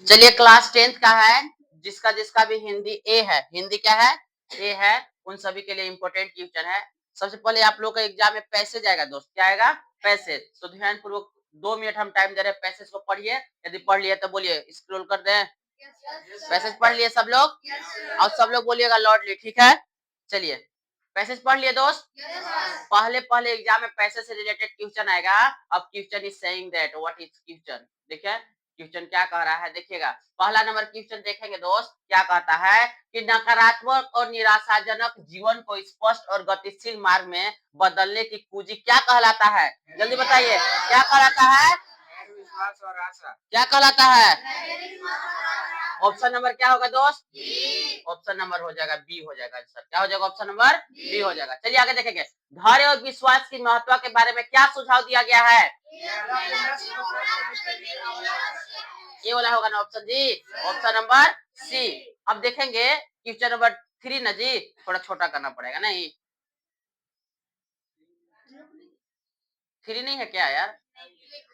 चलिए class 10th का है, जिसका जिसका भी हिंदी ए है, हिंदी क्या है, ए है, उन सभी के लिए इंपॉर्टेंट क्वेश्चन है। सबसे पहले आप लोग का एग्जाम में पैसेज आएगा दोस्त, क्या आएगा, पैसेज। तो ध्यान पूर्वक 2 मिनट हम टाइम दे रहे हैं, पैसेज को पढ़िए। यदि पढ़ लिए तो बोलिए स्क्रॉल कर दें। पैसेज पढ़ लिए सब लोग? और सब लोग बोलिएगा लॉर्डली, ठीक है। चलिए पैसेज पढ़ लिए दोस्त। पहले पहले एग्जाम में पैसेज से रिलेटेड क्वेश्चन आएगा। अब question is saying that what is question, देखिए क्वेश्चन क्या कह रहा है, देखिएगा। पहला नंबर क्वेश्चन देखेंगे दोस्त, क्या कहता है कि नकारात्मक और निराशाजनक जीवन को स्पष्ट और गतिशील मार्ग में बदलने की कुंजी क्या कहलाता है? जल्दी बताइए, क्या कहलाता है? विश्वास और आशा। क्या कहलाता है? ऑप्शन नंबर क्या होगा दोस्त? ऑप्शन नंबर हो जाएगा बी, हो जाएगा आंसर। क्या हो जाएगा? ऑप्शन नंबर बी हो जाएगा। चलिए आगे देखेंगे, धैर्य और विश्वास की महत्व के बारे में क्या सुझाव दिया गया है? ये वाला होगा ना ऑप्शन जी, ऑप्शन नंबर सी। अब देखेंगे क्वेश्चन नंबर 3 ना जी, थोड़ा छोटा करना पड़ेगा ना, ये 3 नहीं है क्या यार,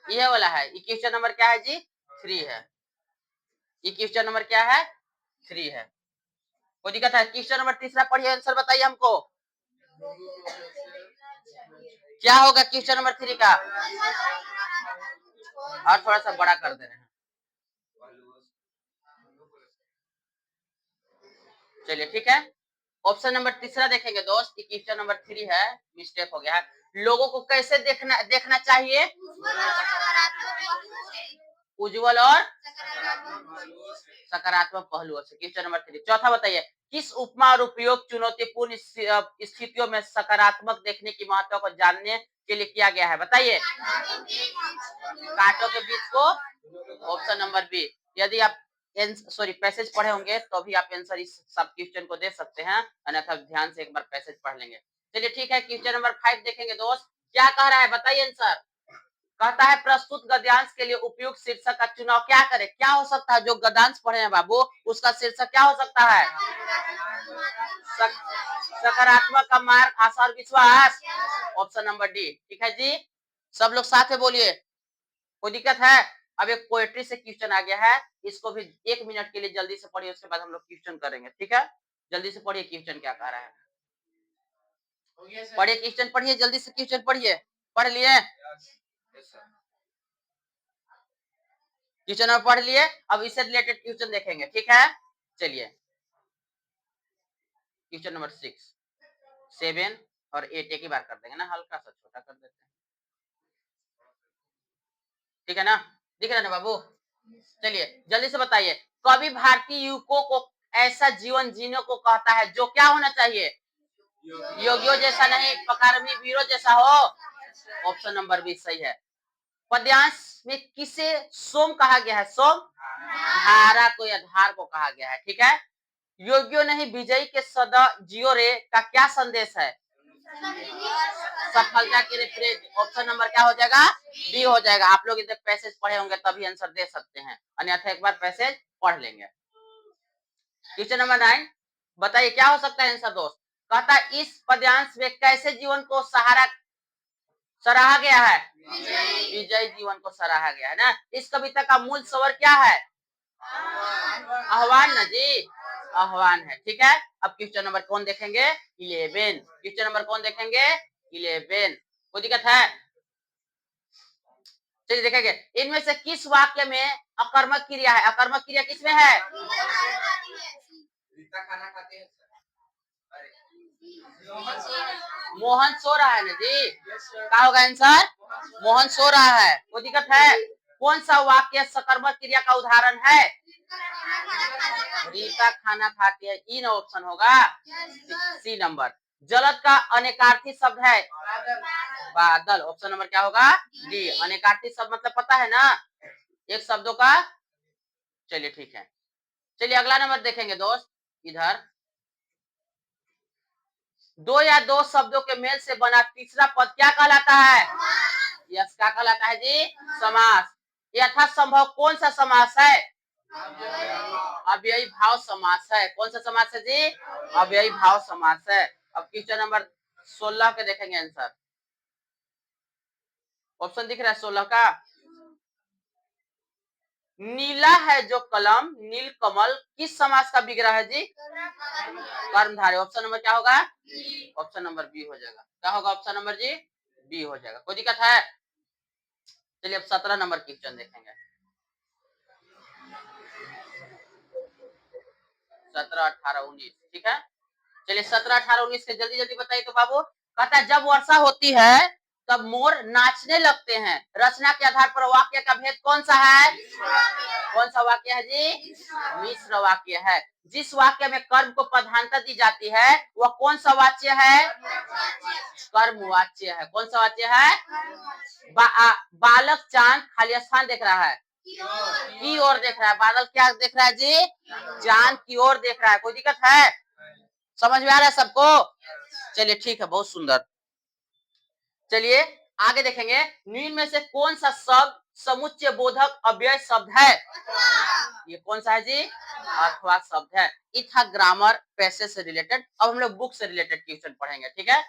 ये वाला है। ये क्वेश्चन नंबर क्या है जी? 3 है। ये क्वेश्चन नंबर क्या है? 3 है। कोई दिक्कत है? क्वेश्चन नंबर तीसरा पढ़िए, आंसर बताइए हमको। क्या होगा क्वेश्चन नंबर 3 का? और थोड़ा सा बड़ा कर दे रहे हैं। चलिए ठीक है, ऑप्शन नंबर तीसरा देखेंगे दोस्त, क्वेश्चन नंबर 3 है, मिस्टेक हो गया है। लोगों को कैसे देखना चाहिए? उज्जवल और सकारात्मक पहलुओं से। Question number 3। चौथा बताइए, किस उपमा और उपयोग चुनौतीपूर्ण स्थितियों में सकारात्मक देखने की महत्व को जानने के लिए किया गया है? बताइए। कांटों के बीच को, ऑप्शन नंबर बी। यदि आप पैसेज पढ़े होंगे तो भी आप आंसर इस सब क्वेश्चन को दे सकते हैं, अन्यथा ध्यान से एक बार पैसेज पढ़ लेंगे। चलिए ठीक है, क्वेश्चन नंबर 5 देखेंगे दोस्त, क्या कह रहा है बताइए आंसर। कहता है प्रस्तुत गद्यांश के लिए उपयुक्त शीर्षक का चुनाव क्या करें? क्या हो सकता है जो गद्यांश पढ़े हैं बाबू, उसका शीर्षक क्या हो सकता है? सकारात्मक का मार्ग, आशा और विश्वास, ऑप्शन नंबर डी। ठीक है जी, सब लोग साथ में बोलिए। कोई दिक्कत है? अब एक पोएट्री से क्वेश्चन आ गया है, इसको भी 1 मिनट के लिए जल्दी से पढ़िए, उसके बाद हम लोग क्वेश्चन करेंगे, ठीक है। जल्दी से पढ़िए, क्वेश्चन क्या कह रहा है, पढ़िए क्वेश्चन, पढ़िए जल्दी से क्वेश्चन पढ़िए। पढ़ लिए? क्वेश्चन पढ़ लिए, अब इससे रिलेटेड क्वेश्चन देखेंगे, ठीक है। चलिए क्वेश्चन नंबर 6, 7 और 8 एक ही बार कर देंगे ना, हल्का सा छोटा कर देते हैं, ठीक है ना, दिख रहा है ना बाबू। चलिए जल्दी से बताइए, कवि भारतीय युवकों को ऐसा जीवन जीने को कहता है जो क्या होना चाहिए? योगियों जैसा नहीं, पकारमी वीरों जैसा हो, ऑप्शन नंबर बी सही है। पद्यांश में किसे सोम कहा गया है? सोम धारा को या धार को कहा गया है, ठीक है। योगियों नहीं विजयी के सदा जियो रे का क्या संदेश है? सफलता के लिए, ऑप्शन नंबर क्या हो जाएगा? बी हो जाएगा। आप लोग इधर पैसेज पढ़े होंगे तभी आंसर दे सकते हैं, अन्यथा एक बार पैसेज पढ़ लेंगे। क्वेश्चन नंबर 9 बताइए, क्या हो सकता है आंसर दोस्त। कहता है इस पद्यांश में कैसे जीवन को सराहा गया है? विजयी जीवन को सराहा गया है ना। इस कविता का मूल स्वर क्या है? आह्वान ना जी, आह्वान है, ठीक है। अब क्वेश्चन नंबर कौन देखेंगे? 11। क्वेश्चन नंबर कौन देखेंगे? 11। कोई दिक्कत है? चलिए देखेंगे, इनमें से किस वाक्य में अकर्मक क्रिया है? अकर्मक क्रिया किसमें है? खाना खाते हैं, मोहन सो रहा है ना जी, क्या होगा आंसर? मोहन सो रहा है। कोई दिक्कत है? कौन सा वाक्य सकर्मक क्रिया का उदाहरण है? रीता खाना खाती है, इन ऑप्शन होगा सी नंबर। जलद का अनेकार्थी शब्द है बादल, ऑप्शन नंबर क्या होगा? डी। अनेकार्थी शब्द मतलब पता है ना, एक शब्दों का। चलिए ठीक है, चलिए अगला नंबर देखेंगे दोस्त। इधर दो या दो शब्दों के मेल से बना तीसरा पद क्या कहलाता है? यस, क्या कहलाता है जी? समास। यथा संभव कौन सा समास है? अव्ययी भाव समास है। कौन सा समास है जी? अव्ययी भाव समास है। अब क्वेश्चन नंबर 16 के देखेंगे आंसर। ऑप्शन दिख रहा है 16 का? नीला है जो कलम, नील कमल किस समास का विग्रह है जी? कर्मधारय। ऑप्शन नंबर क्या होगा? ऑप्शन नंबर बी हो जाएगा। क्या होगा ऑप्शन नंबर जी? बी हो जाएगा। कोई दिक्कत है? चलिए अब 17 नंबर क्वेश्चन देखेंगे। 17, 18, 19 ठीक है। चलिए 17, 18, 19 से जल्दी जल्दी बताइए तो बाबू। कहता है जब वर्षा होती है तब मोर नाचने लगते हैं। रचना के आधार पर वाक्य का भेद कौन सा है? कौन सा वाक्य है जी? मिश्र वाक्य है। जिस वाक्य में कर्म को प्रधानता दी जाती है वह कौन सा वाच्य है? कर्मवाच्य है। कौन सा वाच्य है? बालक चांद खाली स्थान देख रहा है, की ओर देख रहा है। बादल क्या देख रहा है जी? चांद की ओर देख रहा है। कोई दिक्कत है? समझ में आ रहा है सबको? चलिए ठीक है, बहुत सुंदर। चलिए आगे देखेंगे। निम्न में से कौन सा शब्द समुच्चय बोधक अव्यय शब्द है? ये कौन सा है जी? अथवा शब्द है। इथा ग्रामर पैसेज से रिलेटेड। अब हम लोग बुक से रिलेटेड क्वेश्चन पढ़ेंगे, ठीक है।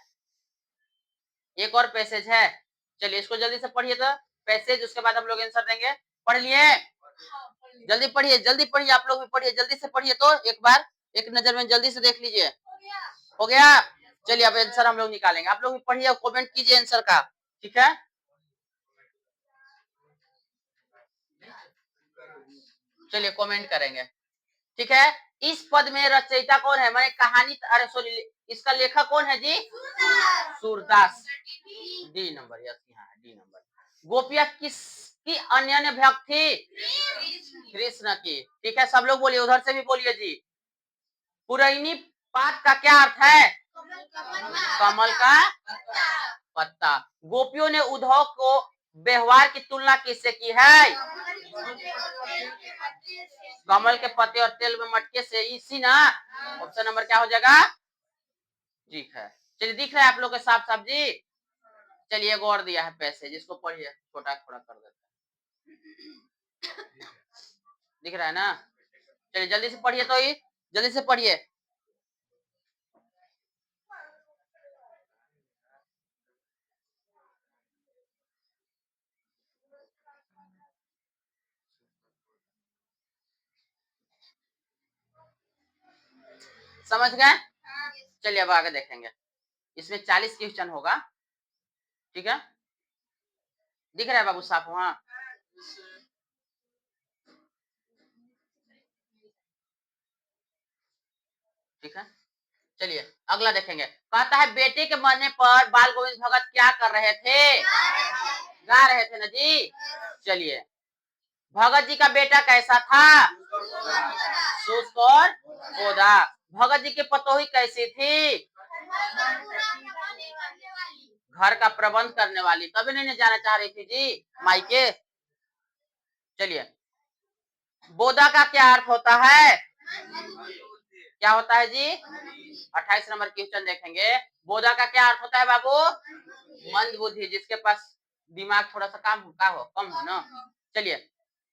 एक और पैसेज है, चलिए इसको जल्दी से पढ़िए तो पैसेज, उसके बाद हम लोग आंसर देंगे। पढ़ लिए? जल्दी पढ़िए, जल्दी पढ़िए, आप लोग भी पढ़िए, जल्दी से पढ़िए तो एक बार एक नजर में जल्दी से देख लीजिए। हो गया? चलिए अब आंसर हम लोग निकालेंगे। आप लोग भी पढ़िए, कमेंट कीजिए आंसर का, ठीक है। चलिए कमेंट करेंगे, ठीक है। इस पद में रचयिता कौन है? मैंने कहानी, अरे सॉरी, इसका लेखक कौन है जी? सूरदास। डी नंबर, यस, यहाँ डी नंबर। गोपिया किसकी अन्य भक्त थी? कृष्ण की। ठीक है, सब लोग बोलिए, उधर से भी बोलिए जी। पुरैनी पात का क्या अर्थ है? कमल का पत्ता। गोपियों ने उद्धव को व्यवहार की तुलना किससे की है? कमल के पत्ते और तेल में मटके से, इसी ना। ऑप्शन नंबर क्या हो जाएगा? ठीक है। चलिए दिख रहा है आप लोग के साफ साफ जी। चलिए एक और दिया है पैसे, जिसको पढ़िए, छोटा थोड़ा कर देते हैं। दिख रहा है ना? चलिए जल्दी से पढ़िए तो, ये जल्दी से पढ़िए। समझ गए? चलिए अब आगे देखेंगे। इसमें 40 क्वेश्चन होगा, ठीक है। दिख रहा है बाबू साहब वहां? ठीक है। चलिए अगला देखेंगे। कहता है बेटे के मरने पर बाल गोविंद भगत क्या कर रहे थे? गा रहे थे ना जी। चलिए, भगत जी का बेटा कैसा था? सुस्त और गोदा। भगत जी की पतोही कैसी थी? घर का प्रबंध करने वाली। कभी नहीं जाना चाह रही थी जी मायके। चलिए, बोदा का क्या अर्थ होता है? क्या होता है जी? 28 नंबर क्वेश्चन देखेंगे। बोधा का क्या अर्थ होता है बाबू? मंद बुद्धि, जिसके पास दिमाग थोड़ा सा कम हो ना। चलिए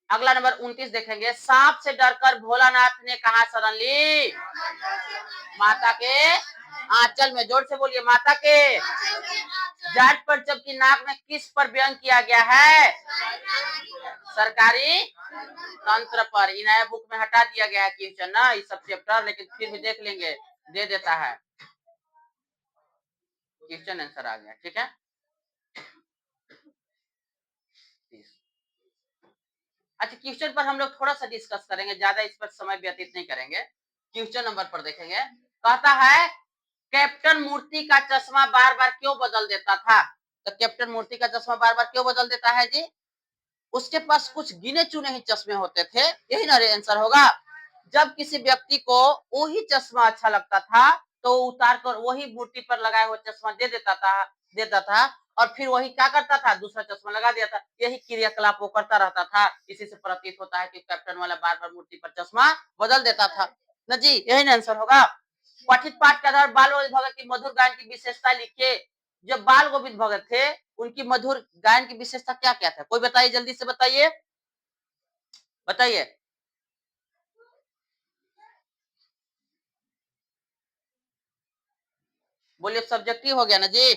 अगला नंबर 29 देखेंगे। सांप से डरकर भोलानाथ ने कहा शरण ली? माता के आंचल में। जोर से बोलिए, माता के। जाट पर जबकि नाक में किस पर व्यंग किया गया है? सरकारी तंत्र पर। इन नया बुक में हटा दिया गया है क्वेश्चन ना, इस सब चैप्टर, लेकिन फिर भी देख लेंगे, दे देता है क्वेश्चन आंसर आ गया, ठीक है। अच्छा, क्वेश्चन पर हम लोग थोड़ा सा डिस्कस करेंगे, ज्यादा इस पर समय व्यतीत नहीं करेंगे। क्वेश्चन नंबर पर देखेंगे। कहता है कैप्टन मूर्ति का चश्मा बार बार क्यों बदल देता था? तो कैप्टन मूर्ति का चश्मा बार बार क्यों बदल देता है जी? उसके पास कुछ गिने चुने ही चश्मे होते थे, यही ना आंसर होगा। जब किसी व्यक्ति को वही चश्मा अच्छा लगता था तो उतार कर वही मूर्ति पर लगाया हुआ चश्मा दे देता था और फिर वही क्या करता था? दूसरा चश्मा लगा दिया था। यही क्रियाकलाप वो करता रहता था। इसी से प्रतीत होता है कि कैप्टन वाला बार बार मूर्ति पर चश्मा बदल देता था ना जी। यही ना आंसर होगा। पठित पाठ के आधार बाल गोविंद भगत की मधुर गायन की विशेषता लिखिए। जब बाल गोविंद भगत थे उनकी मधुर गायन की विशेषता क्या क्या था? कोई बताइए, जल्दी से बताइए, बताइए। बोलिए, सब्जेक्टिव हो गया ना जी।